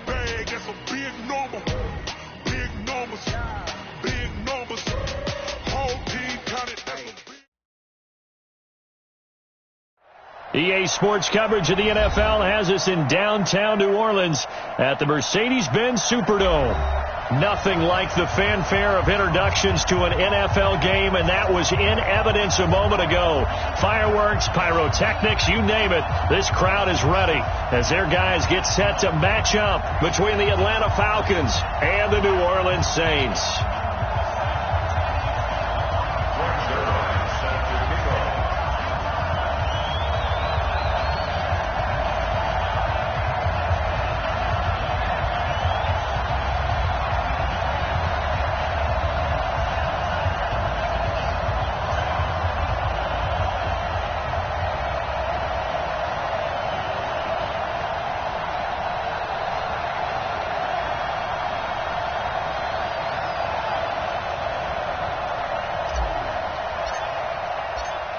bag, that's a big number. Big numbers, big numbers. Whole team counted, that's a big... EA Sports coverage of the NFL has us in downtown New Orleans at the Mercedes-Benz Superdome. Nothing like the fanfare of introductions to an NFL game, and that was in evidence a moment ago. Fireworks, pyrotechnics, you name it. This crowd is ready as their guys get set to match up between the Atlanta Falcons and the New Orleans Saints.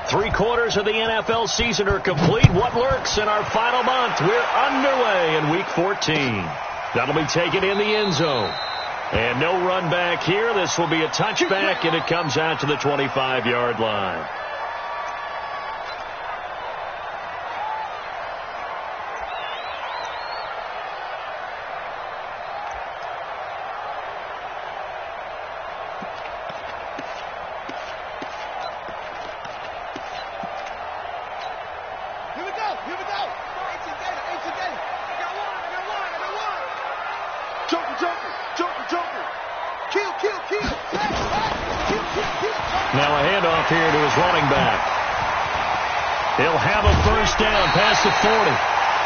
Three-quarters of the NFL season are complete. What lurks in our final month? We're underway in Week 14. That'll be taken in the end zone. And no run back here. This will be a touchback, and it comes out to the 25-yard line. Now a handoff here to his running back. He'll have a first down past the 40.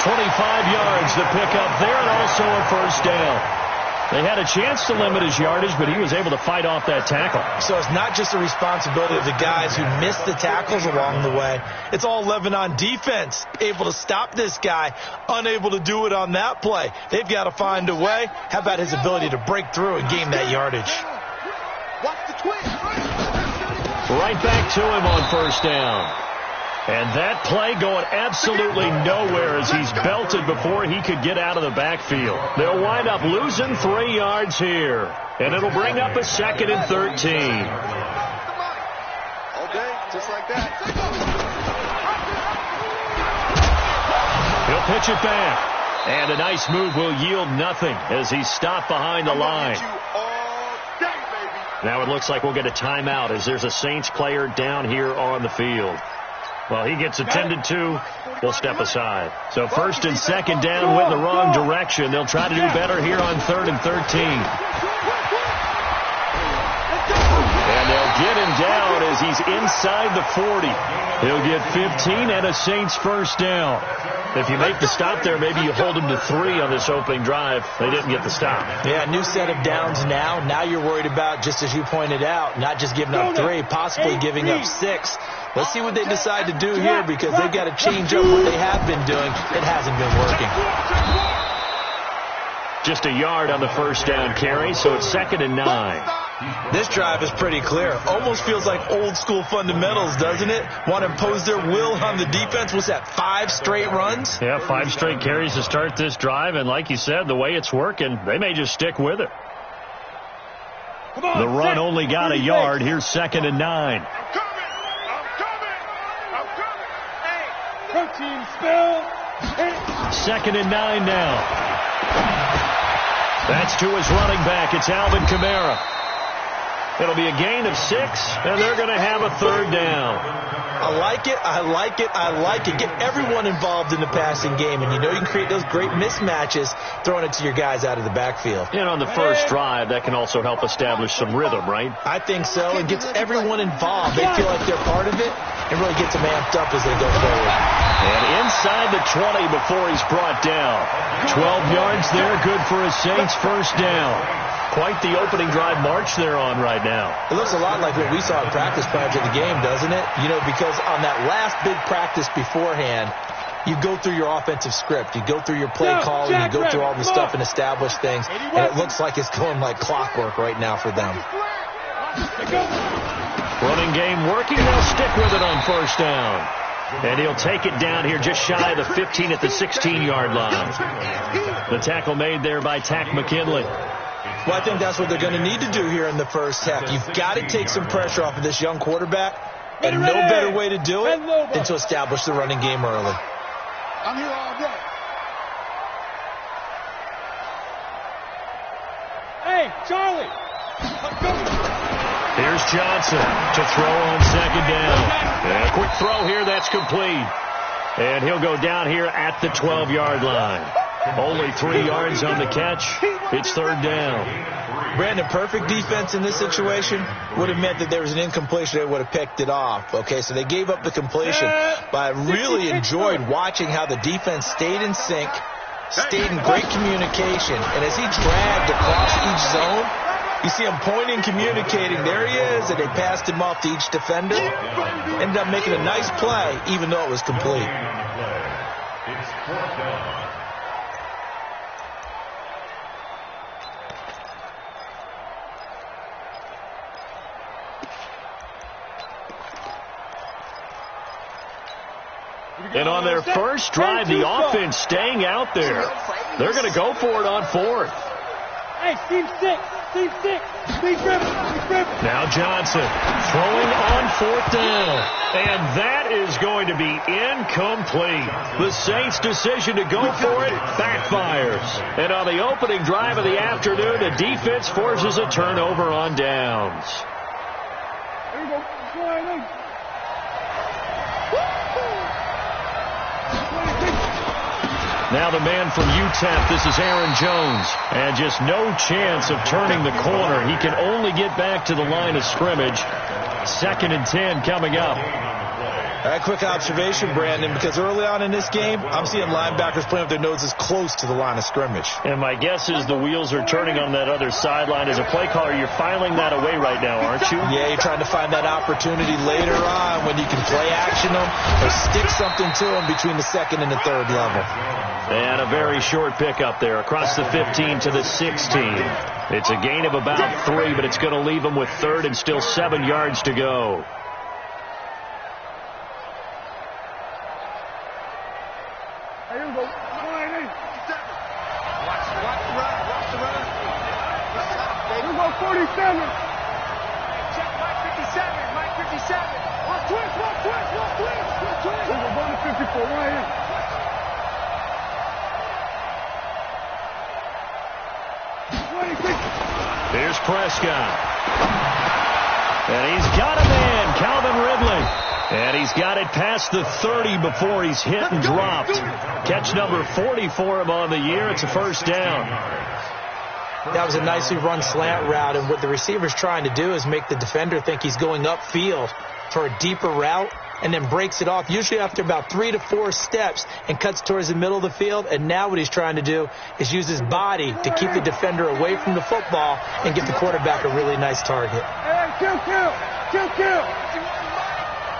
25 yards to pick up there, and also a first down. They had a chance to limit his yardage, but he was able to fight off that tackle. So it's not just the responsibility of the guys who missed the tackles along the way. It's all 11 on defense, able to stop this guy, unable to do it on that play. They've got to find a way. How about his ability to break through and gain that yardage? Right back to him on first down. And that play going absolutely nowhere as he's belted before he could get out of the backfield. They'll wind up losing 3 yards here. And it'll bring up a 2nd and 13. Okay, just like that. He'll pitch it back. And a nice move will yield nothing as he's stopped behind the line. Now it looks like we'll get a timeout as there's a Saints player down here on the field. Well, he gets attended to. He'll step aside. So 1st and 2nd down went the wrong direction. They'll try to do better here on 3rd and 13. And they'll get him down as he's inside the 40. He'll get 15 and a Saints first down. If you make the stop there, maybe you hold him to 3 on this opening drive. They didn't get the stop. Yeah, new set of downs now. Now you're worried about, just as you pointed out, not just giving up 3, possibly giving up 6. Let's see what they decide to do here because they've got to change up what they have been doing. It hasn't been working. Just a yard on the first down carry, so it's 2nd and 9. This drive is pretty clear. Almost feels like old school fundamentals, doesn't it? Want to impose their will on the defense. What's that, 5 straight runs? Yeah, 5 straight carries to start this drive, and like you said, the way it's working, they may just stick with it. The run only got a yard. Here's 2nd and 9. Protein spill. 2nd and 9 now. That's to his running back. It's Alvin Kamara. It'll be a gain of 6, and they're going to have a 3rd down. I like it. I like it. I like it. Get everyone involved in the passing game, and you know you can create those great mismatches throwing it to your guys out of the backfield. And on the first drive, that can also help establish some rhythm, right? I think so. It gets everyone involved. They feel like they're part of it and really gets them amped up as they go forward. And inside the 20 before he's brought down. 12 yards there, good for a Saints first down. Quite the opening drive march they're on right now. It looks a lot like what we saw in practice prior to the game, doesn't it? You know, because on that last big practice beforehand, you go through your offensive script. You go through your play call, and you go through all the stuff and establish things. And it looks like it's going like clockwork right now for them. Running game working. They'll stick with it on first down. And he'll take it down here just shy of the 15 at the 16-yard line. The tackle made there by Tack McKinley. Well, I think that's what they're going to need to do here in the first half. You've got to take some pressure off of this young quarterback, and no better way to do it than to establish the running game early. I'm here all day. Hey, Charlie. Here's Johnson to throw on second down. And a quick throw here, that's complete. And he'll go down here at the 12-yard line. Only 3 yards on the catch. It's third down. Brandon, perfect defense in this situation would have meant that there was an incompletion. They would have picked it off. Okay, so they gave up the completion. But I really enjoyed watching how the defense stayed in sync, stayed in great communication. And as he dragged across each zone, you see him pointing, communicating. There he is, and they passed him off to each defender. Ended up making a nice play, even though it was complete. And on their first drive, the offense staying out there. They're going to go for it on fourth. Hey, Team 6. Team 6. Big rip. Now Johnson throwing on fourth down. And that is going to be incomplete. The Saints' decision to go for it backfires. And on the opening drive of the afternoon, the defense forces a turnover on downs. There you go. Slide in. Now the man from UTEP, this is Aaron Jones. And just no chance of turning the corner. He can only get back to the line of scrimmage. 2nd and 10 coming up. A quick observation, Brandon, because early on in this game, I'm seeing linebackers playing with their noses close to the line of scrimmage. And my guess is the wheels are turning on that other sideline. As a play caller, you're filing that away right now, aren't you? Yeah, you're trying to find that opportunity later on when you can play action them or stick something to them between the 2nd and the 3rd level. And a very short pickup there across the 15 to the 16. It's a gain of about 3, but it's going to leave them with 3rd and still 7 yards to go. There you go. Slide in. Watch the run. There you go, 47. Check Mike 57. Mike 57. One twist. There you go, going to 54. Right in. Here's Prescott. And he's got a man, Calvin Ridley. And he's got it past the 30 before he's hit and dropped. Catch number 40 for him on the year. It's a first down. That was a nicely run slant route, and what the receiver's trying to do is make the defender think he's going upfield for a deeper route, and then breaks it off, usually after about 3 to 4 steps, and cuts towards the middle of the field. And now what he's trying to do is use his body to keep the defender away from the football and give the quarterback a really nice target. Hey, kill.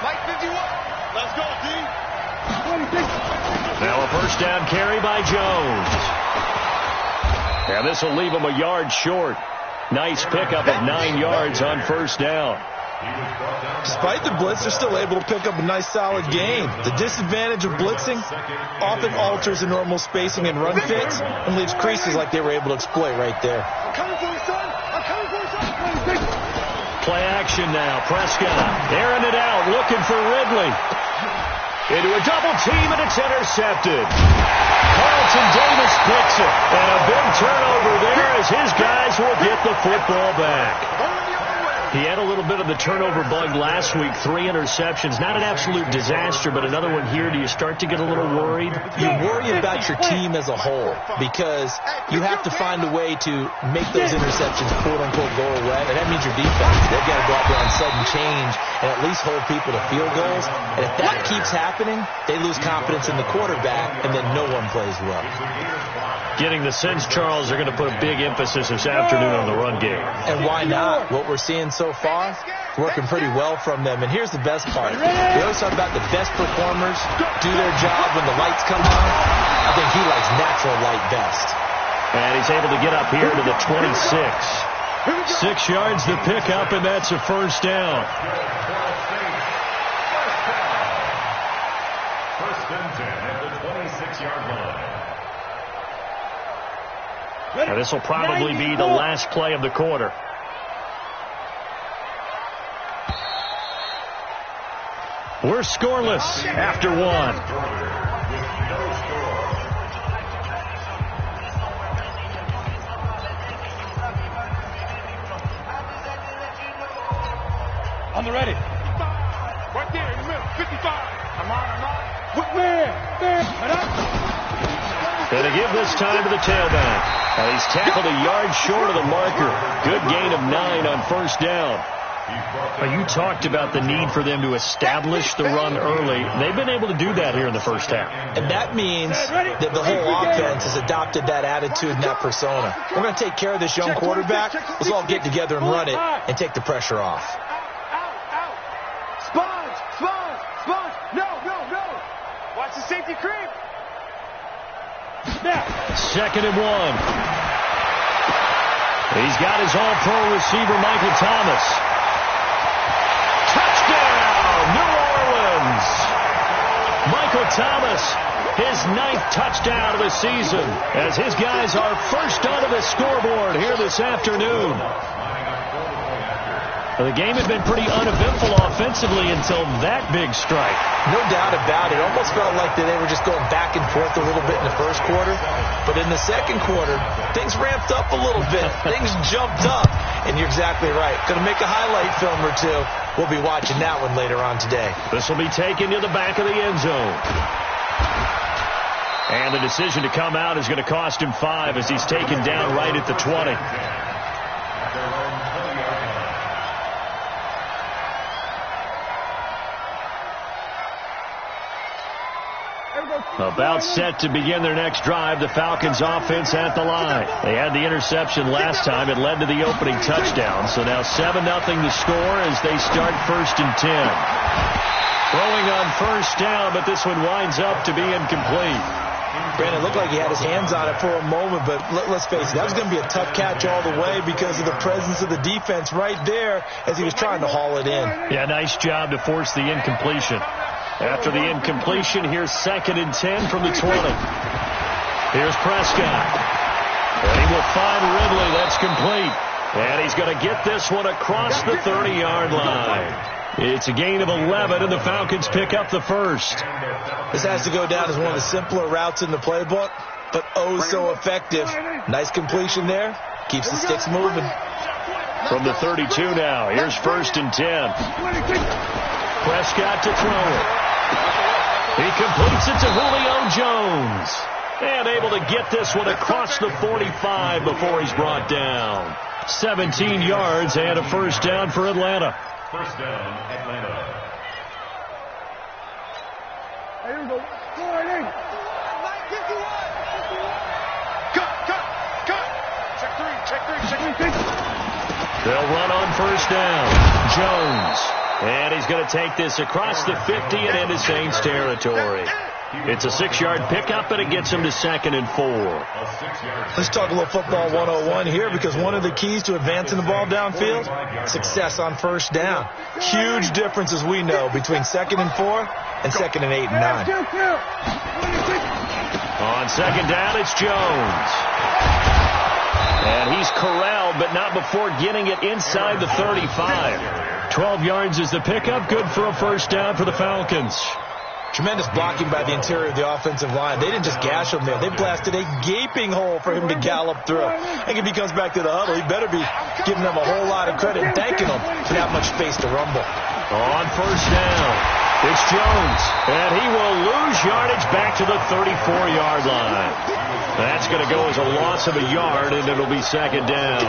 Mike 51. Let's go, D. Now a first down carry by Jones. And this will leave him a yard short. Nice pickup of 9 yards on first down. Despite the blitz, they're still able to pick up a nice solid gain. The disadvantage of blitzing often alters the normal spacing and run fits and leaves creases like they were able to exploit right there. I'm coming for you, son. Play action now. Prescott airing it out, looking for Ridley. Into a double team, and it's intercepted. Carlton Davis picks it. And a big turnover there as his guys will get the football back. He had a little bit of the turnover bug last week, 3 interceptions. Not an absolute disaster, but another one here. Do you start to get a little worried? You worry about your team as a whole because you have to find a way to make those interceptions, quote-unquote, go away. And that means your defense. They've got to go out there on sudden change and at least hold people to field goals. And if that keeps happening, they lose confidence in the quarterback, and then no one plays well. Getting the sense, Charles, they're going to put a big emphasis this afternoon on the run game. And why not? What we're seeing so far, working pretty well from them. And here's the best part. We always talk about the best performers do their job when the lights come on. I think he likes natural light best. And he's able to get up here to the 26. 6 yards to pick up, and that's a first down. And this will probably be the last play of the quarter. We're scoreless after one. On the ready. Right there in the middle, 55. I'm on. Going to give this time to the tailback. He's tackled a yard short of the marker. Good gain of 9 on first down. You talked about the need for them to establish the run early. They've been able to do that here in the first half. And that means that the whole offense has adopted that attitude and that persona. We're going to take care of this young quarterback. Let's all get together and run it and take the pressure off. Sponge. No. Watch the safety creep. Second and 1. He's got his all-pro receiver, Michael Thomas. Touchdown, New Orleans. Michael Thomas, his 9th touchdown of the season, as his guys are first onto the scoreboard here this afternoon. The game had been pretty uneventful offensively until that big strike. No doubt about it. Almost felt like they were just going back and forth a little bit in the first quarter. But in the second quarter, things ramped up a little bit. Things jumped up. And you're exactly right. Going to make a highlight film or two. We'll be watching that one later on today. This will be taken to the back of the end zone. And the decision to come out is going to cost him 5 as he's taken down right at the 20. About set to begin their next drive, the Falcons offense at the line. They had the interception last time. It led to the opening touchdown. So now 7-0 the score as they start 1st and 10. Throwing on first down, but this one winds up to be incomplete. Brandon, it looked like he had his hands on it for a moment, but let's face it, that was going to be a tough catch all the way because of the presence of the defense right there as he was trying to haul it in. Yeah, nice job to force the incompletion. After the incompletion, here's 2nd and 10 from the 20. Here's Prescott. And he will find Ridley. That's complete. And he's going to get this one across the 30-yard line. It's a gain of 11, and the Falcons pick up the first. This has to go down as one of the simpler routes in the playbook, but oh so effective. Nice completion there. Keeps the sticks moving. From the 32 now, here's 1st and 10. Prescott to throw it. He completes it to Julio Jones. And able to get this one across the 45 before he's brought down. 17 yards and a first down for Atlanta. First down, Atlanta. Here we go. Go right in. Cut. Check three. They'll run on first down. Jones. And he's going to take this across the 50 and into Saints territory. It's a 6-yard pickup, and it gets him to 2nd and 4. Let's talk a little football 101 here, because one of the keys to advancing the ball downfield, success on first down. Huge difference, as we know, between 2nd and 4 and 2nd and 8 and 9. On 2nd down, it's Jones. And he's corralled, but not before getting it inside the 35. 12 yards is the pickup. Good for a first down for the Falcons. Tremendous blocking by the interior of the offensive line. They didn't just gash him there. They blasted a gaping hole for him to gallop through. I think if he comes back to the huddle, he better be giving them a whole lot of credit and thanking them for that much space to rumble. On first down, it's Jones. And he will lose yardage back to the 34-yard line. That's going to go as a loss of a yard, and it'll be 2nd down.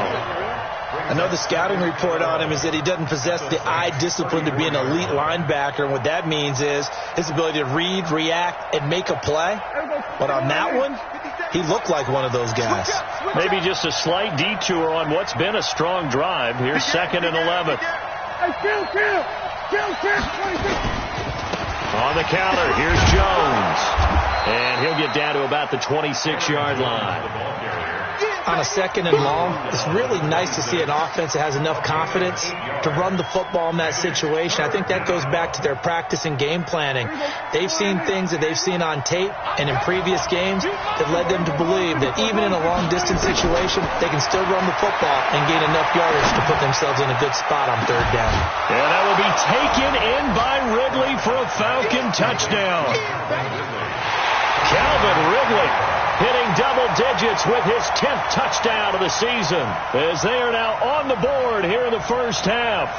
I know the scouting report on him is that he doesn't possess the eye discipline to be an elite linebacker. And what that means is his ability to read, react, and make a play. But on that one, he looked like one of those guys. Maybe just a slight detour on what's been a strong drive. Here's 2nd and 11. On the counter, here's Jones. And he'll get down to about the 26-yard line. on a 2nd and long, it's really nice to see an offense that has enough confidence to run the football in that situation. I think that goes back to their practice and game planning. They've seen things that they've seen on tape and in previous games that led them to believe that even in a long-distance situation, they can still run the football and gain enough yardage to put themselves in a good spot on 3rd down. And that will be taken in by Ridley for a Falcon touchdown. Calvin Ridley hitting double digits with his 10th touchdown of the season as they are now on the board here in the first half.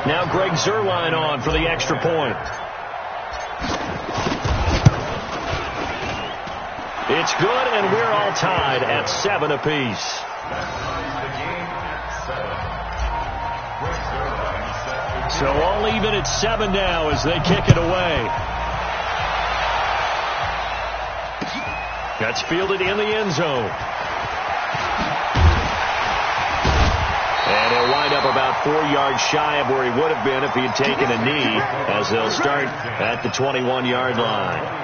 Now Greg Zuerlein on for the extra point. It's good, and we're all tied at 7 apiece. So all even at 7 now as they kick it away. That's fielded in the end zone. And he'll wind up about 4 yards shy of where he would have been if he had taken a knee, as they'll start at the 21-yard line.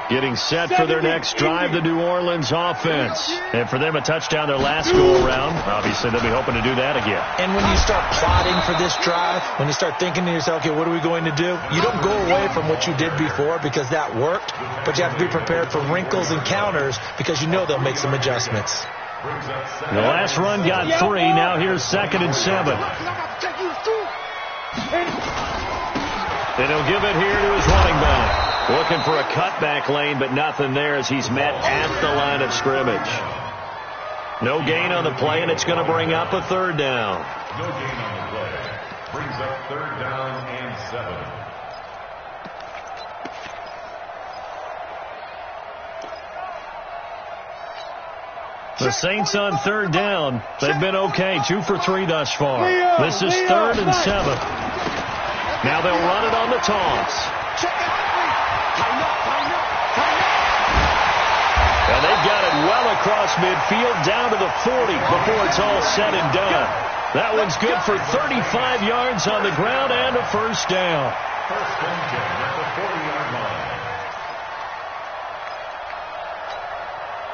Getting set for their next drive, the New Orleans offense. And for them, a touchdown their last go-around. Obviously, they'll be hoping to do that again. And when you start plotting for this drive, when you start thinking to yourself, okay, what are we going to do? You don't go away from what you did before because that worked, but you have to be prepared for wrinkles and counters because you know they'll make some adjustments. The last run got 3. Now here's 2nd and 7. And he'll give it here to his running back. Looking for a cutback lane, but nothing there as he's met at the line of scrimmage. No gain on the play, and it's going to bring up a 3rd down. No gain on the play. Brings up 3rd down and 7. The Saints on 3rd down. They've been okay. 2 for 3 thus far. This is 3rd and 7. Now they'll run it on the toss. And they've got it well across midfield down to the 40 before it's all said and done. That one's good for 35 yards on the ground and a 1st down. First and 10 at the 40-yard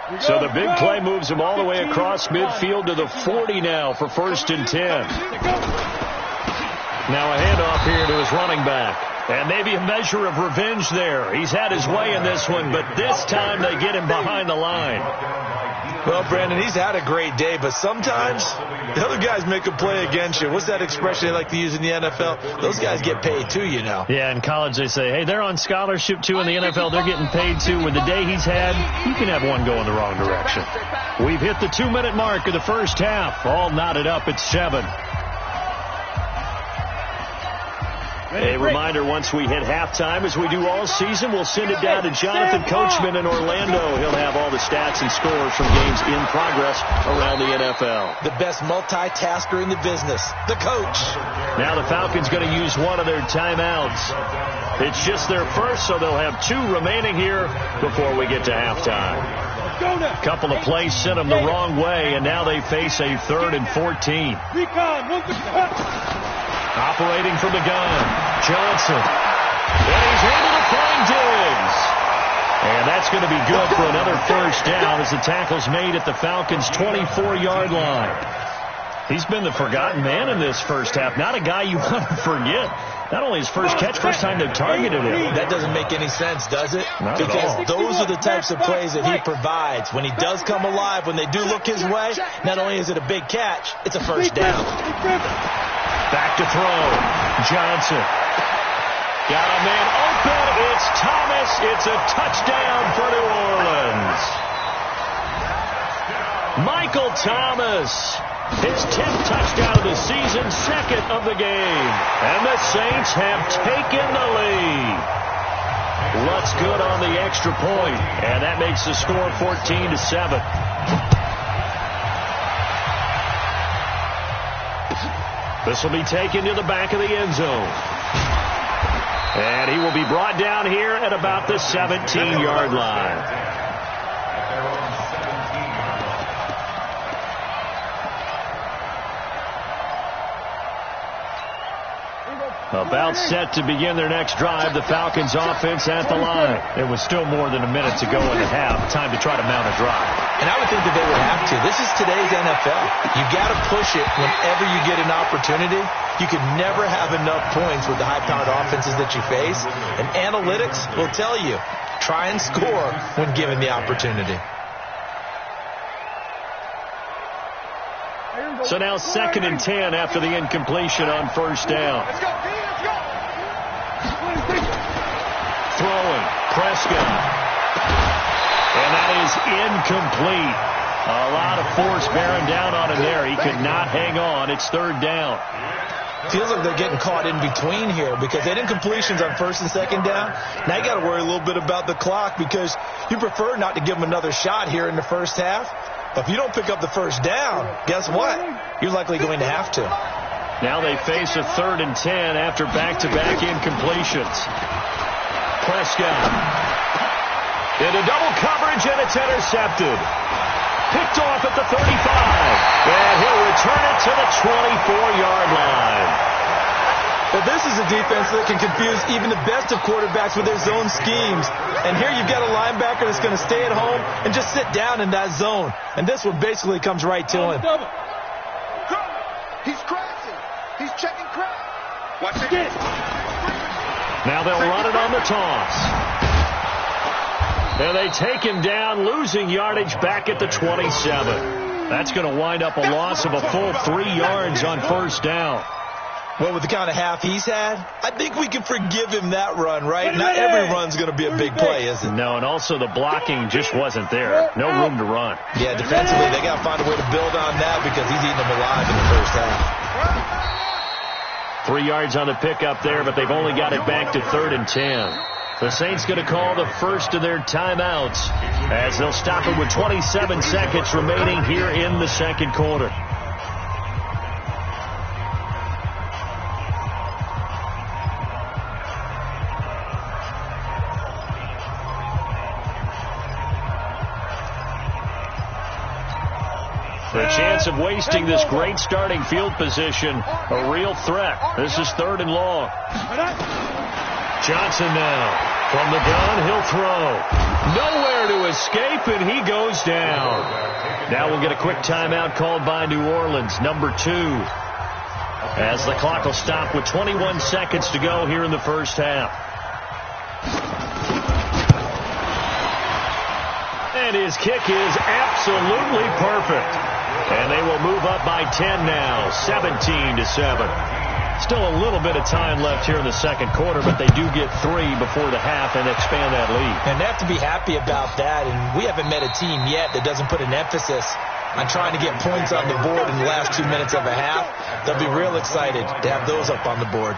line. So the big play moves them all the way across midfield to the 40 now for 1st and 10. Now a handoff here to his running back. And maybe a measure of revenge there. He's had his way in this one, but this time they get him behind the line. Well, Brandon, he's had a great day, but sometimes the other guys make a play against you. What's that expression they like to use in the NFL? Those guys get paid too, you know. Yeah, in college they say, hey, they're on scholarship too. In the NFL, they're getting paid too. With the day he's had, you can have one go in the wrong direction. We've hit the 2-minute mark of the first half. All knotted up at 7. A reminder, once we hit halftime, as we do all season, we'll send it down to Jonathan Coachman in Orlando. He'll have all the stats and scores from games in progress around the NFL. The best multitasker in the business, the coach. Now the Falcons going to use one of their timeouts. It's just their first, so they'll have 2 remaining here before we get to halftime. A couple of plays sent them the wrong way, and now they face a 3rd and 14. Operating from the gun, Johnson. And he's able to find Diggs. And that's going to be good for another 1st down as the tackle's made at the Falcons' 24-yard line. He's been the forgotten man in this first half. Not a guy you want to forget. Not only his first catch, first time they've targeted him. That doesn't make any sense, does it? Not because at all. Those are the types of plays that he provides. When he does come alive, when they do look his way, not only is it a big catch, it's a 1st down. Back to throw. Johnson. Got a man open. It's Thomas. It's a touchdown for New Orleans. Michael Thomas. His 10th touchdown of the season, 2nd of the game. And the Saints have taken the lead. Luck's good on the extra point, and that makes the score 14-7. This will be taken to the back of the end zone. And he will be brought down here at about the 17-yard line. About set to begin their next drive, the Falcons offense at the line. It was still more than a minute to go in the half. Time to try to mount a drive. And I would think that they would have to. This is today's NFL. You got to push it whenever you get an opportunity. You can never have enough points with the high-powered offenses that you face. And analytics will tell you, try and score when given the opportunity. So now 2nd and 10 after the incompletion on first down. Let's go, D, let's go. Throwing, Prescott. And that is incomplete. A lot of force bearing down on him there. He could not hang on. It's 3rd down. Feels like they're getting caught in between here because they had incompletions on 1st and 2nd down. Now you got to worry a little bit about the clock because you prefer not to give them another shot here in the first half. But if you don't pick up the first down, guess what? You're likely going to have to. Now they face a 3rd and 10 after back-to-back incompletions. Prescott into double coverage, and it's intercepted. Picked off at the 35. And he'll return it to the 24-yard line. Well, this is a defense that can confuse even the best of quarterbacks with their zone schemes. And here you've got a linebacker that's going to stay at home and just sit down in that zone. And this one basically comes right to him. He's crashing. He's checking crash. Watch it. Now they'll run it on the toss. And they take him down, losing yardage back at the 27. That's going to wind up a loss of a full 3 yards on first down. Well, with the kind of half he's had, I think we can forgive him that run, right? Not every run's going to be a big play, is it? No, and also the blocking just wasn't there. No room to run. Yeah, defensively, they got to find a way to build on that because he's eating them alive in the first half. 3 yards on the pickup there, but they've only got it back to 3rd and 10. The Saints going to call the first of their timeouts as they'll stop it with 27 seconds remaining here in the 2nd quarter. The chance of wasting this great starting field position, a real threat. This is 3rd and long. Johnson now. From the gun, he'll throw. Nowhere to escape, and he goes down. Now we'll get a quick timeout called by New Orleans, number 2. As the clock will stop with 21 seconds to go here in the first half. And his kick is absolutely perfect. And they will move up by 10 now, 17-7. Still a little bit of time left here in the 2nd quarter, but they do get 3 before the half and expand that lead. And they have to be happy about that. And we haven't met a team yet that doesn't put an emphasis on trying to get points on the board in the last 2 minutes of a half. They'll be real excited to have those up on the board.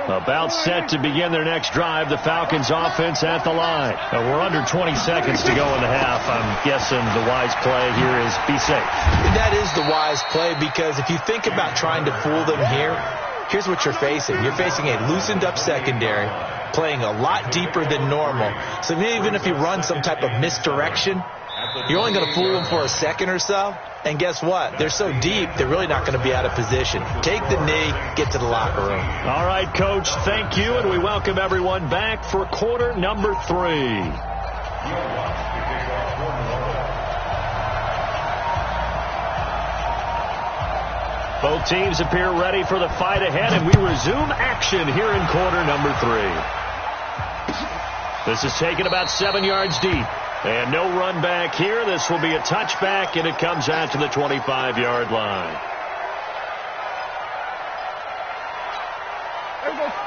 About set to begin their next drive, the Falcons offense at the line. We're under 20 seconds to go in the half. I'm guessing the wise play here is be safe. That is the wise play because if you think about trying to fool them here, here's what you're facing. You're facing a loosened up secondary, playing a lot deeper than normal. So even if you run some type of misdirection, you're only going to fool them for a second or so. And guess what? They're so deep, they're really not going to be out of position. Take the knee, get to the locker room. All right, Coach, thank you, and we welcome everyone back for quarter number 3. Both teams appear ready for the fight ahead, and we resume action here in quarter number 3. This is taken about 7 yards deep. And no run back here. This will be a touchback, and it comes out to the 25-yard line.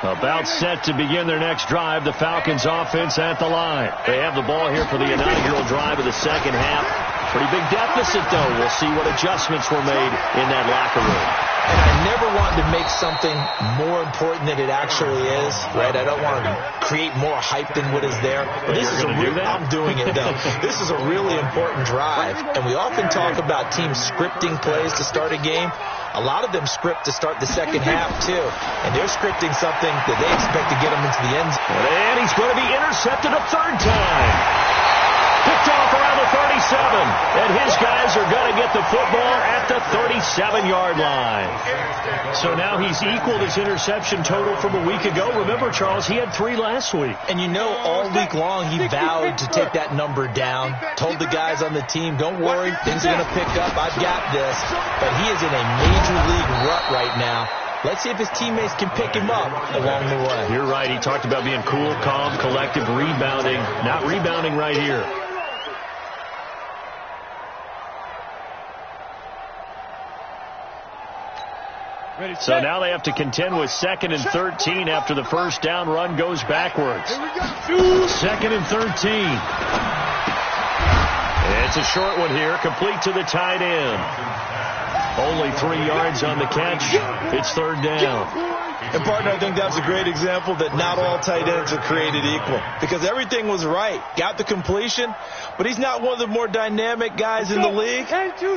About set to begin their next drive, the Falcons offense at the line. They have the ball here for the inaugural drive of the 2nd half. Pretty big deficit, though. We'll see what adjustments were made in that locker room. And I never want to make something more important than it actually is, right? I don't want to create more hype than what is there. But this is I'm doing it, though. This is a really important drive. And we often talk about teams scripting plays to start a game. A lot of them script to start the 2nd half, too. And they're scripting something that they expect to get them into the end zone. And he's going to be intercepted a 3rd time. Picked off around the 37. And his guys are going to get the football at the 37-yard line. So now he's equaled his interception total from a week ago. Remember, Charles, he had 3 last week. And you know, all week long he vowed to take that number down. Told the guys on the team, don't worry, things are going to pick up. I've got this. But he is in a major league rut right now. Let's see if his teammates can pick him up along the way. You're right. He talked about being cool, calm, collective, rebounding. Not rebounding right here. So now they have to contend with 2nd and 13 after the first down run goes backwards. 2nd and 13. It's a short one here, complete to the tight end. Only 3 yards on the catch. It's 3rd down. And, partner, I think that's a great example that not all tight ends are created equal. Because everything was right. Got the completion, but he's not one of the more dynamic guys in the league.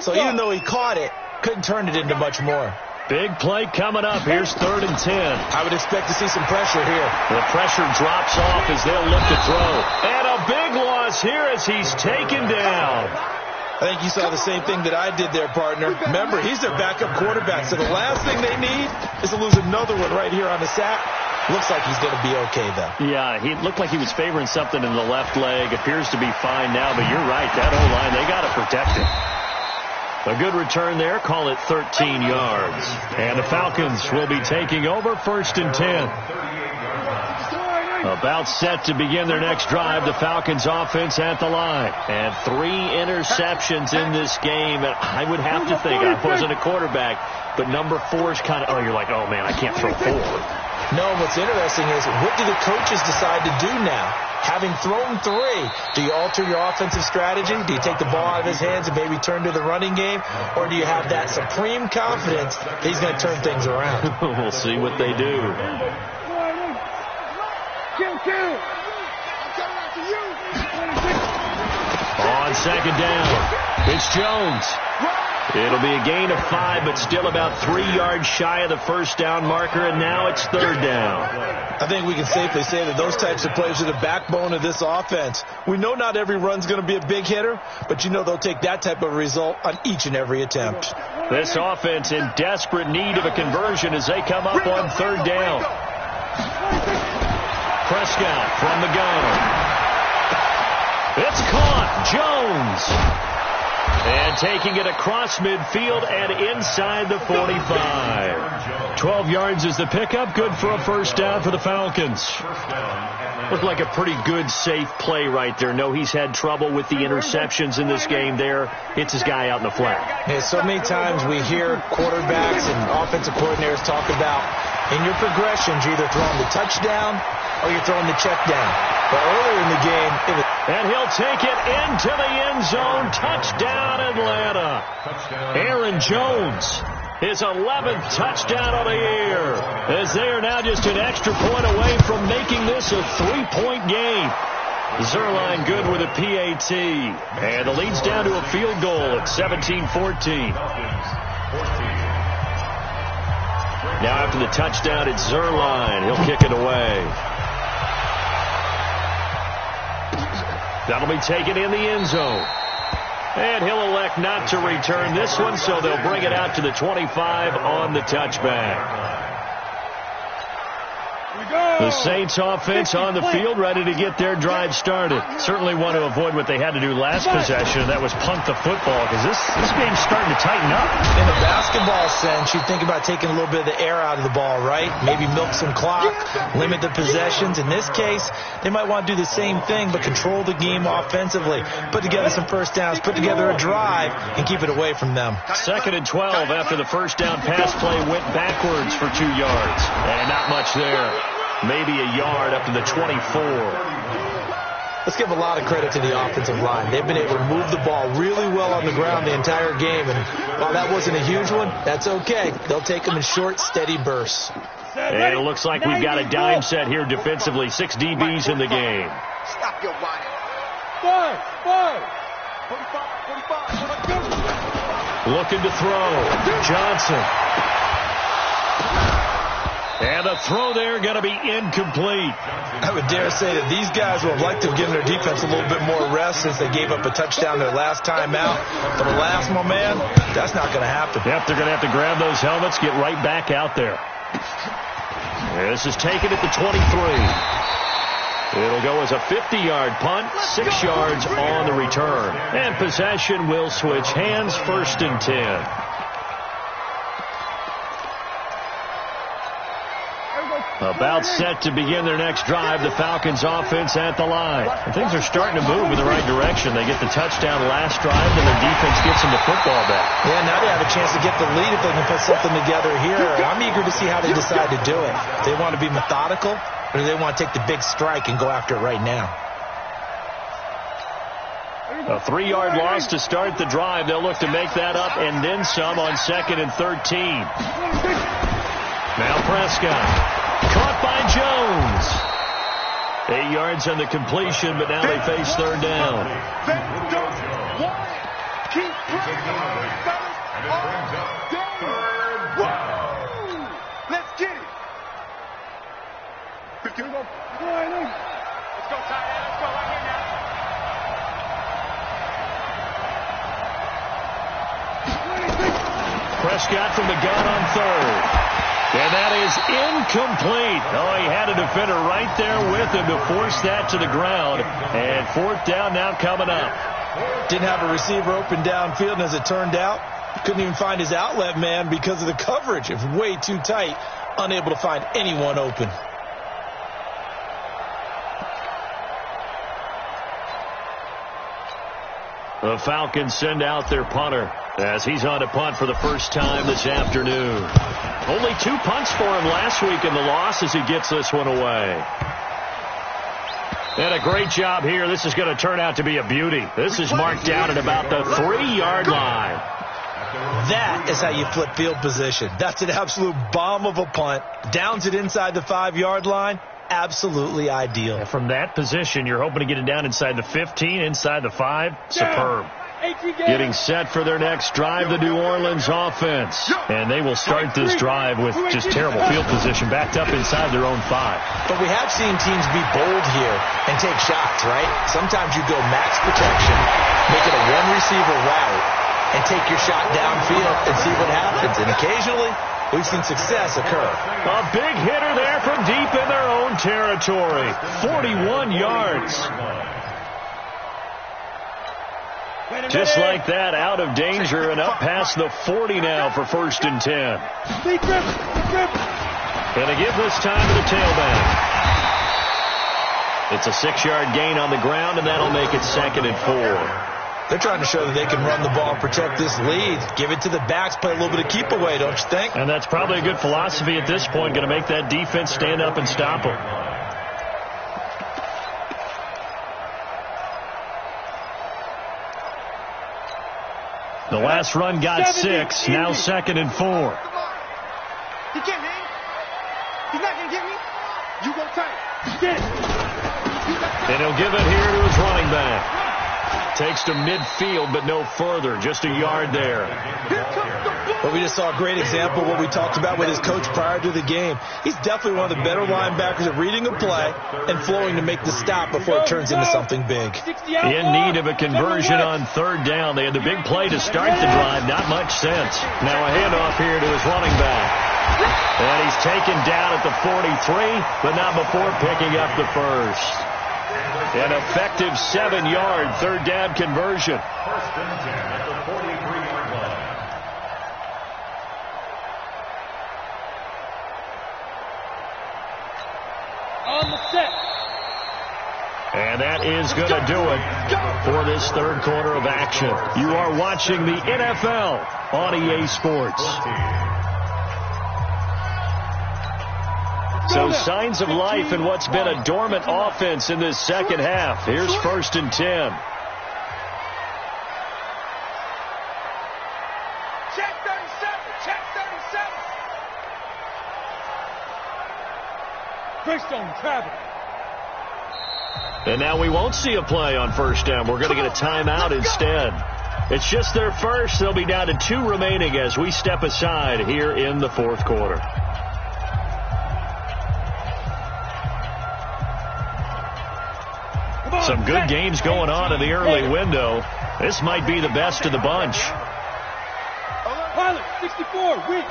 So even though he caught it, couldn't turn it into much more. Big play coming up. Here's 3rd and 10. I would expect to see some pressure here. The pressure drops off as they'll look to throw. And a big loss here as he's taken down. I think you saw the same thing that I did there, partner. Remember, he's their backup quarterback, so the last thing they need is to lose another one right here on the sack. Looks like he's going to be okay, though. Yeah, he looked like he was favoring something in the left leg. Appears to be fine now, but you're right. That O-line, they got to protect him. A good return there. Call it 13 yards. And the Falcons will be taking over 1st and 10. About set to begin their next drive. The Falcons offense at the line. And 3 interceptions in this game. And I would have to think, I wasn't a quarterback, but number 4 is kind of, you're like, oh, man, I can't throw 4. No, what's interesting is, what do the coaches decide to do now? Having thrown 3, do you alter your offensive strategy? Do you take the ball out of his hands and maybe turn to the running game? Or do you have that supreme confidence that he's going to turn things around? We'll see what they do. On 2nd down, it's Jones. It'll be a gain of 5, but still about 3 yards shy of the first down marker, and now it's 3rd down. I think we can safely say that those types of plays are the backbone of this offense. We know not every run's going to be a big hitter, but you know they'll take that type of result on each and every attempt. This offense in desperate need of a conversion as they come up on 3rd down. Prescott from the gun. It's caught. Jones. And taking it across midfield and inside the 45. 12 yards is the pickup. Good for a first down for the Falcons. Looked like a pretty good, safe play right there. No, he's had trouble with the interceptions in this game there. Hits his guy out in the flat. Hey, so many times we hear quarterbacks and offensive coordinators talk about, in your progressions, you're either throwing the touchdown or you're throwing the check down. But earlier in the game, it was... And he'll take it into the end zone. Touchdown, Atlanta. Aaron Jones, his 11th touchdown of the year, as they are now just an extra point away from making this a 3-point game. Zerline good with a PAT. And the lead's down to a field goal at 17-14. Now after the touchdown, it's Zerline. He'll kick it away. That'll be taken in the end zone. And he'll elect not to return this one, so they'll bring it out to the 25 on the touchback. The Saints offense on the field, ready to get their drive started. Certainly want to avoid what they had to do last possession. That was punt the football, because this game's starting to tighten up. In a basketball sense, you think about taking a little bit of the air out of the ball, right? Maybe milk some clock, limit the possessions. In this case, they might want to do the same thing, but control the game offensively. Put together some first downs, put together a drive, and keep it away from them. 2nd and 12 after the first down pass play went backwards for 2 yards. And not much there. Maybe a yard up to the 24. Let's give a lot of credit to the offensive line. They've been able to move the ball really well on the ground the entire game. And while that wasn't a huge one, that's okay. They'll take them in short, steady bursts. And it looks like we've got a dime set here defensively. 6 DBs in the game. Stop your body. 45. 45. 45. Let's go. Looking to throw. Johnson. And the throw there going to be incomplete. I would dare say that these guys would have liked to have given their defense a little bit more rest since they gave up a touchdown their last time out. But alas, my man, that's not going to happen. Yep, they're going to have to grab those helmets, get right back out there. This is taken at the 23. It'll go as a 50-yard punt, 6 yards on the return. And possession will switch hands, 1st and 10. About set to begin their next drive, the Falcons offense at the line. And things are starting to move in the right direction. They get the touchdown last drive, and their defense gets them the football back. Yeah, now they have a chance to get the lead if they can put something together here. I'm eager to see how they decide to do it. They want to be methodical, or do they want to take the big strike and go after it right now? A 3-yard loss to start the drive. They'll look to make that up and then some on 2nd and 13. Now Prescott. Caught by Jones. 8 yards on the completion, but now they face 3rd down. Keep pressing. Let's get it. Let's go. Let's go, tight end. Let's go right here now. Prescott from the gun on 3rd. And that is incomplete. Oh, he had a defender right there with him to force that to the ground. And 4th down now coming up. Didn't have a receiver open downfield, and as it turned out, couldn't even find his outlet man because of the coverage. It was way too tight, unable to find anyone open. The Falcons send out their punter as he's on to punt for the first time this afternoon. Only 2 punts for him last week in the loss as he gets this one away. And a great job here. This is going to turn out to be a beauty. This is marked down at about the 3-yard line. That is how you flip field position. That's an absolute bomb of a punt. Downs it inside the 5-yard line. Absolutely ideal. And from that position, you're hoping to get it down inside the 15, inside the 5. Superb. Getting set for their next drive, the New Orleans offense. And they will start this drive with just terrible field position, backed up inside their own 5. But we have seen teams be bold here and take shots, right? Sometimes you go max protection, make it a one-receiver route, and take your shot downfield and see what happens. And occasionally, we've seen success occur. A big hitter there from deep in their own territory. 41 yards. Just like that, out of danger and up past the 40 now for 1st and 10. And a give this time to the tailback. It's a 6-yard gain on the ground, and that'll make it 2nd and 4. They're trying to show that they can run the ball and protect this lead. Give it to the backs, play a little bit of keep away, don't you think? And that's probably a good philosophy at this point, going to make that defense stand up and stop them. The last run got 6, now 2nd and 4. He can't hang. He's not going to get me. You go tight. And he'll give it here to his running back. Takes to midfield, but no further. Just a yard there. But we just saw a great example of what we talked about with his coach prior to the game. He's definitely one of the better linebackers at reading a play and flowing to make the stop before it turns into something big. In need of a conversion on 3rd down. They had the big play to start the drive. Not much sense. Now a handoff here to his running back. And he's taken down at the 43, but not before picking up the first. An effective 7-yard 3rd down conversion. 1st and 10 at the 43-yard line. On the set. And that is going to do it for this 3rd quarter of action. You are watching the NFL on EA Sports. So signs of life in what's been a dormant offense in this 2nd half. Here's 1st and 10. Check 37. Check 37. First on travel. And now we won't see a play on 1st down. We're going to get a timeout instead. It's just their first. They'll be down to 2 remaining as we step aside here in the 4th quarter. Some good games going on in the early window. This might be the best of the bunch. Pilot, 64, weak.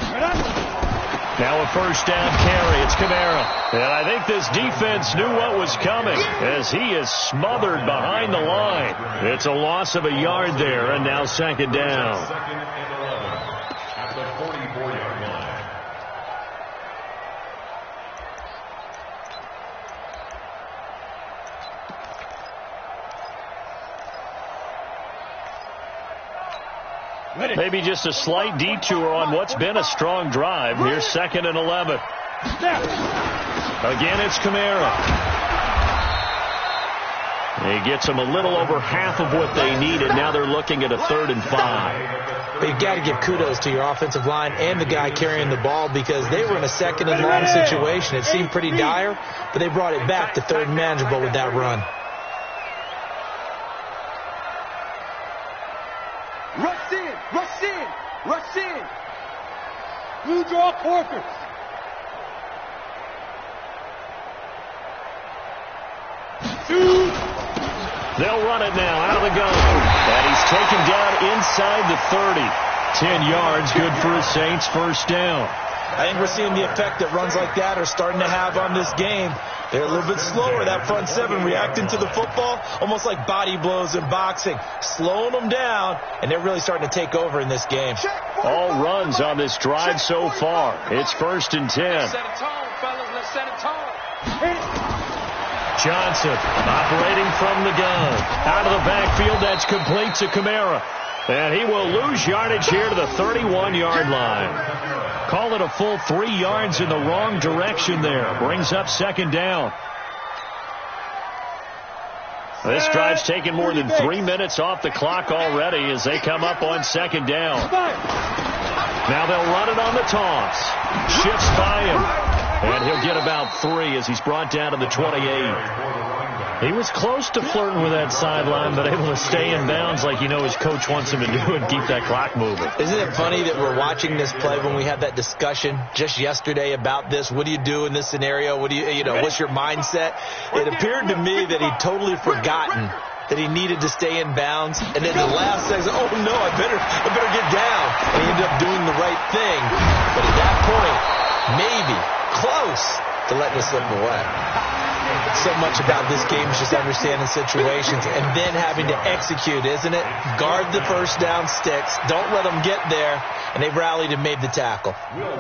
Now a first down carry. It's Kamara. And I think this defense knew what was coming as he is smothered behind the line. It's a loss of a yard there, and now second down. At the 44-yard line. Maybe just a slight detour on what's been a strong drive. Here's 2nd and 11. Again, it's Kamara. He gets them a little over half of what they needed. Now they're looking at a 3rd and 5. But you've got to give kudos to your offensive line and the guy carrying the ball because they were in a 2nd and long situation. It seemed pretty dire, but they brought it back to 3rd and manageable with that run. Rush in, rush in, rush in. Blue draw Corkers. They'll run it now out of the gun. And he's taken down inside the 30. 10 yards, good for the Saints, first down. I think we're seeing the effect that runs like that are starting to have on this game. They're a little bit slower, that front seven, reacting to the football, almost like body blows in boxing, slowing them down, and they're really starting to take over in this game. All runs on this drive so far. It's 1st and 10. Set a tone, fellas. Let's set a tone. Johnson operating from the gun. Out of the backfield, that's complete to Kamara. And he will lose yardage here to the 31-yard line. Call it a full 3 yards in the wrong direction there. Brings up 2nd down. This drive's taken more than 3 minutes off the clock already as they come up on 2nd down. Now they'll run it on the toss. Shifts by him. And he'll get about 3 as he's brought down to the 28. He was close to flirting with that sideline, but able to stay in bounds like his coach wants him to do and keep that clock moving. Isn't it funny that we're watching this play when we had that discussion just yesterday about this? What do you do in this scenario? What do what's your mindset? It appeared to me that he'd totally forgotten that he needed to stay in bounds, and then the last second, oh no, I better get down. And he ended up doing the right thing, but at that point, maybe close to letting it slip away. So much about this game is just understanding situations and then having to execute, isn't it? Guard the first down sticks. Don't let them get there. And they've rallied and made the tackle.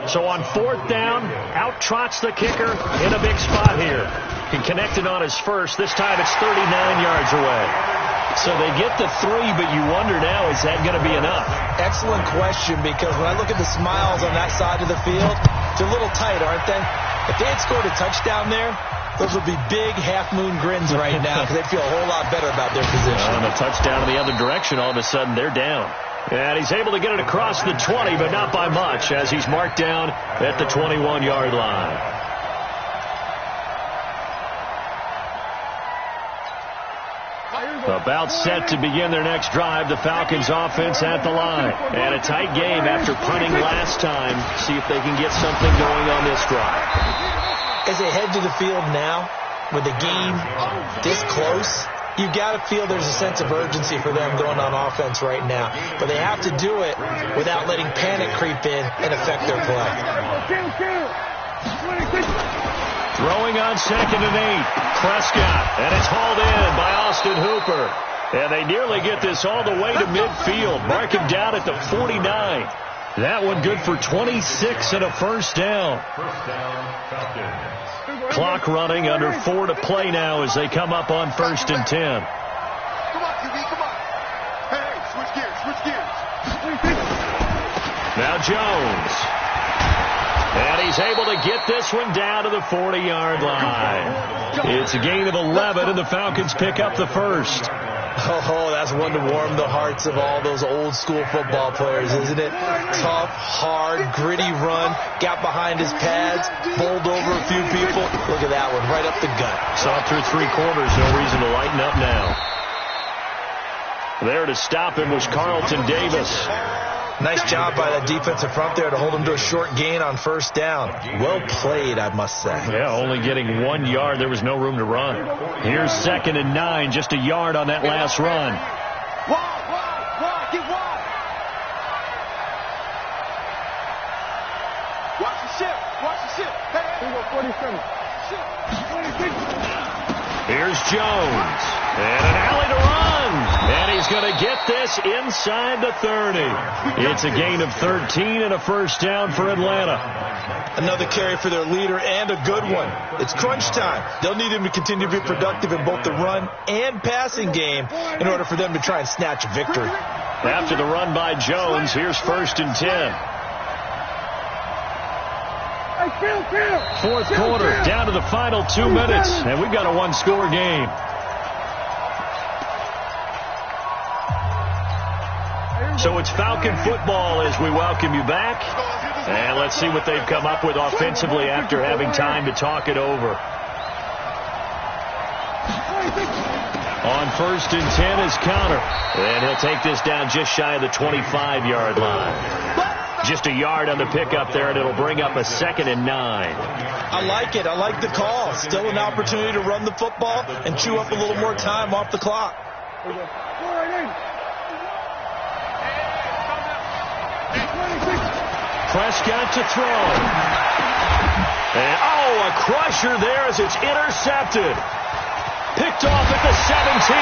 So on 4th down, out trots the kicker in a big spot here. He connected on his first. This time it's 39 yards away. So they get the 3, but you wonder now, is that going to be enough? Excellent question, because when I look at the smiles on that side of the field, they're a little tight, aren't they? If they had scored a touchdown there, those would be big half-moon grins right now because they'd feel a whole lot better about their position. On a touchdown in the other direction, all of a sudden they're down. And he's able to get it across the 20, but not by much, as he's marked down at the 21-yard line. About set to begin their next drive, the Falcons offense at the line. And a tight game after punting last time. See if they can get something going on this drive. As they head to the field now, with the game this close, you've got to feel there's a sense of urgency for them going on offense right now. But they have to do it without letting panic creep in and affect their play. Throwing on 2nd and 8. Prescott, and it's hauled in by Austin Hooper. And they nearly get this all the way to midfield. Mark him down at the 49. That one good for 26 and a first down. Clock running, under 4 to play now as they come up on 1st and 10. Come on, QB, come on. Hey, switch gears. Now Jones. And he's able to get this one down to the 40-yard line. It's a gain of 11, and the Falcons pick up the first. Oh, that's one to warm the hearts of all those old-school football players, isn't it? Tough, hard, gritty run, got behind his pads, bowled over a few people. Look at that one, right up the gut. Saw through 3 quarters, no reason to lighten up now. There to stop him was Carlton Davis. Nice job by that defensive front there to hold him to a short gain on first down. Well played, I must say. Yeah, only getting 1 yard. There was no room to run. Here's 2nd and 9, just a yard on that last run. Wide, get wide. Watch the ship. Hey, 47. Here's Jones. And an alley to run. And he's going to get this inside the 30. It's a gain of 13 and a first down for Atlanta. Another carry for their leader and a good one. It's crunch time. They'll need him to continue to be productive in both the run and passing game in order for them to try and snatch a victory. After the run by Jones, here's 1st and 10. Fourth quarter, down to the final 2 minutes, and we've got a one-score game. So it's Falcon football as we welcome you back. And let's see what they've come up with offensively after having time to talk it over. On 1st and 10 is Counter. And he'll take this down just shy of the 25-yard line. Just a yard on the pickup there, and it'll bring up a 2nd and 9. I like it. I like the call. Still an opportunity to run the football and chew up a little more time off the clock. Prescott to throw. And, a crusher there as it's intercepted. Picked off at the 17.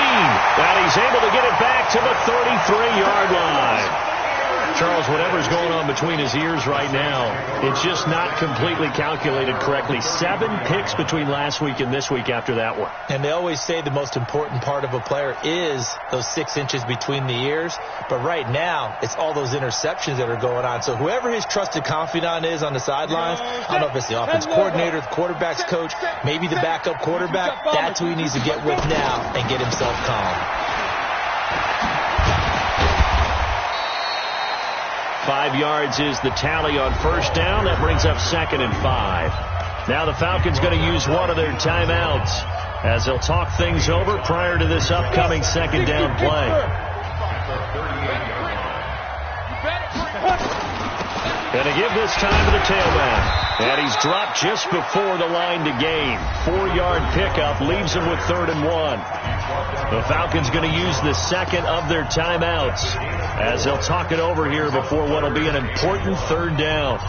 And he's able to get it back to the 33-yard line. Charles, whatever's going on between his ears right now, it's just not completely calculated correctly. 7 picks between last week and this week after that one. And they always say the most important part of a player is those 6 inches between the ears. But right now, it's all those interceptions that are going on. So whoever his trusted confidant is on the sidelines, I don't know if it's the offense coordinator, the quarterback's coach, maybe the backup quarterback, that's who he needs to get with now and get himself calm. 5 yards is the tally on first down. That brings up 2nd and 5. Now the Falcons going to use one of their timeouts as they'll talk things over prior to this upcoming 2nd down play. Going to give this time to the tailback. And he's dropped just before the line to gain. 4-yard pickup leaves him with 3rd and 1. The Falcons going to use the 2nd of their timeouts as they'll talk it over here before what will be an important 3rd down. Here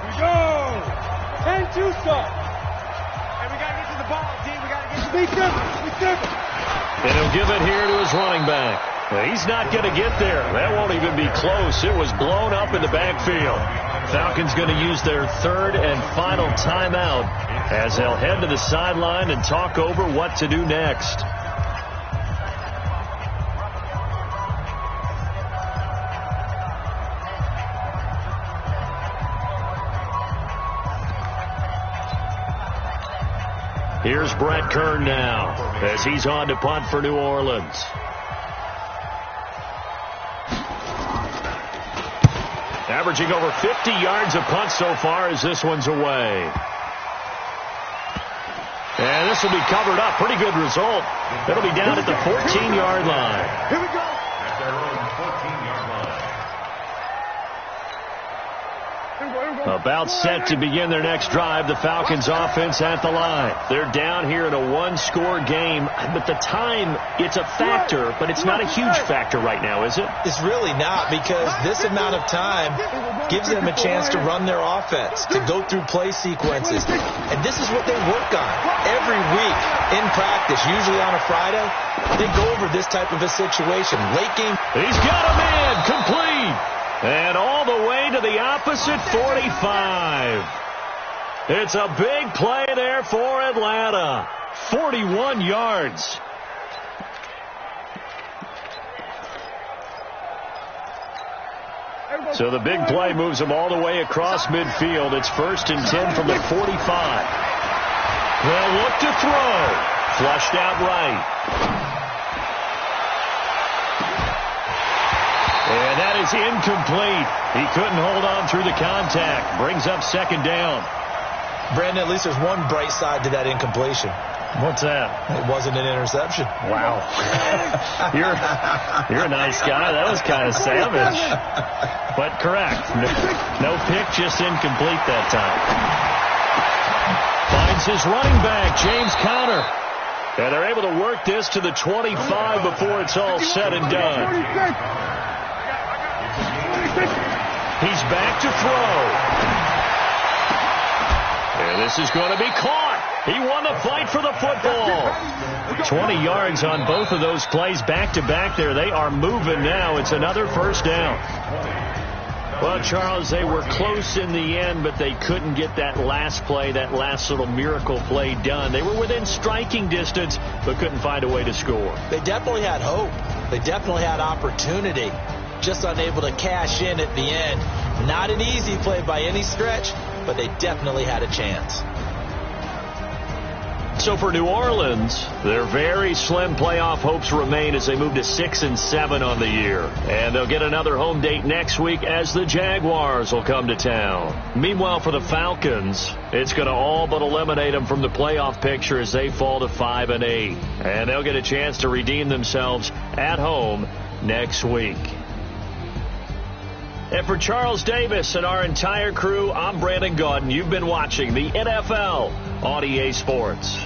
we go. 10-2 stop. And we got to get to the ball, D. We got to get to the defense. And he'll give it here to his running back. He's not going to get there. That won't even be close. It was blown up in the backfield. Falcons going to use their 3rd and final timeout as they'll head to the sideline and talk over what to do next. Here's Brett Kern now as he's on to punt for New Orleans. Averaging over 50 yards a punt so far as this one's away. And this will be covered up. Pretty good result. It'll be down at the 14-yard line. Here we go. At their own 14-yard line. About set to begin their next drive. The Falcons offense at the line. They're down here in a one-score game. But the time, it's a factor, but it's not a huge factor right now, is it? It's really not, because this amount of time gives them a chance to run their offense, to go through play sequences. And this is what they work on every week in practice, usually on a Friday. They go over this type of a situation. Late game. He's got a man complete. And all the way to the opposite 45. It's a big play there for Atlanta. 41 yards. So the big play moves them all the way across midfield. It's 1st and 10 from the 45. They'll look to throw. Flushed out right. And that is incomplete. He couldn't hold on through the contact. Brings up 2nd down. Brandon, at least there's one bright side to that incompletion. What's that? It wasn't an interception. Wow. You're a nice guy. That was kind of savage. But correct. No pick, just incomplete that time. Finds his running back, James Conner. And they're able to work this to the 25 before it's all said and done. He's back to throw. And this is going to be caught. He won the fight for the football. 20 yards on both of those plays back-to-back there. They are moving now. It's another first down. Well, Charles, they were close in the end, but they couldn't get that last play, that last little miracle play done. They were within striking distance, but couldn't find a way to score. They definitely had hope. They definitely had opportunity. Just unable to cash in at the end. Not an easy play by any stretch, but they definitely had a chance. So for New Orleans, their very slim playoff hopes remain as they move to 6-7 on the year. And they'll get another home date next week as the Jaguars will come to town. Meanwhile, for the Falcons, it's going to all but eliminate them from the playoff picture as they fall to 5-8. And they'll get a chance to redeem themselves at home next week. And for Charles Davis and our entire crew, I'm Brandon Gaudin. You've been watching the NFL on EA Sports.